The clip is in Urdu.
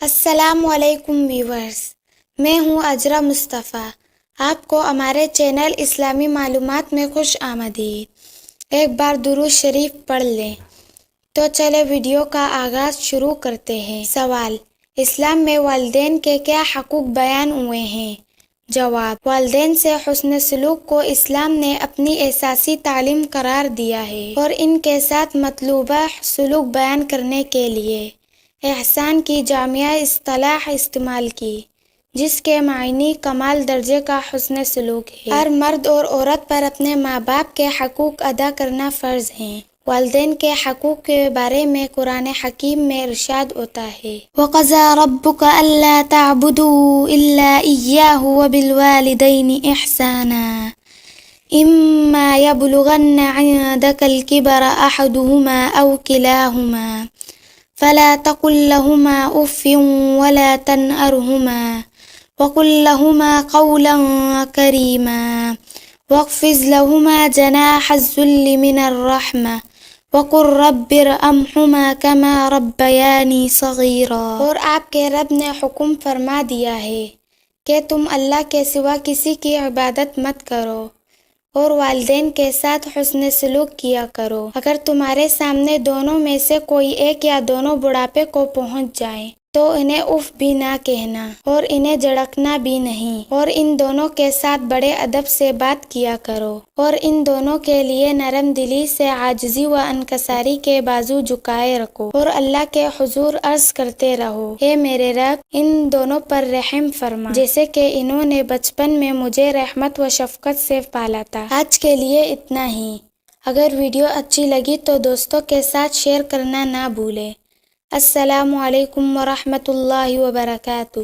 السلام علیکم ویورز، میں ہوں اجرا مصطفیٰ۔ آپ کو ہمارے چینل اسلامی معلومات میں خوش آمدید۔ ایک بار درود شریف پڑھ لیں۔ تو چلے ویڈیو کا آغاز شروع کرتے ہیں۔ سوال: اسلام میں والدین کے کیا حقوق بیان ہوئے ہیں؟ جواب: والدین سے حسن سلوک کو اسلام نے اپنی اساسی تعلیم قرار دیا ہے اور ان کے ساتھ مطلوبہ سلوک بیان کرنے کے لیے احسان کی جامع اصطلاح استعمال کی، جس کے معنی کمال درجے کا حسن سلوک ہے۔ ہر مرد اور عورت پر اپنے ماں باپ کے حقوق ادا کرنا فرض ہیں۔ والدین کے حقوق کے بارے میں قرآن حکیم میں ارشاد ہوتا ہے: وَقَضَىٰ رَبُّكَ أَلَّا تَعْبُدُوا إِلَّا إِيَّاهُ وَبِالْوَالِدَيْنِ إِحْسَانًا إِمَّا يَبْلُغَنَّ عِندَكَ الْكِبَرَ أَحَدُهُمَا أَوْ كِلَاهُمَا فَلَا تَقُل لَّهُمَا أُفٍّ وَلَا تَنْهَرْهُمَا وَقُل لَّهُمَا قَوْلًا كَرِيمًا وَاخْفِضْ لَهُمَا جَنَاحَ الذُّلِّ مِنَ الرَّحْمَةِ وَقُل رَّبِّ ارْحَمْهُمَا كَمَا رَبَّيَانِي صَغِيرًا۔ اور آپ کے رب نے حکم فرما دیا ہے کہ تم اللہ کے سوا کسی کی عبادت مت کرو اور والدین کے ساتھ حسن سلوک کیا کرو۔ اگر تمہارے سامنے دونوں میں سے کوئی ایک یا دونوں بڑھاپے کو پہنچ جائیں تو انہیں اف بھی نہ کہنا اور انہیں جھڑکنا بھی نہیں، اور ان دونوں کے ساتھ بڑے ادب سے بات کیا کرو اور ان دونوں کے لیے نرم دلی سے عاجزی و انکساری کے بازو جھکائے رکھو اور اللہ کے حضور عرض کرتے رہو: اے میرے رب، ان دونوں پر رحم فرما، جیسے کہ انہوں نے بچپن میں مجھے رحمت و شفقت سے پالا تھا۔ آج کے لیے اتنا ہی۔ اگر ویڈیو اچھی لگی تو دوستوں کے ساتھ شیئر کرنا نہ بھولیں۔ السلام علیکم ورحمۃ اللہ وبرکاتہ۔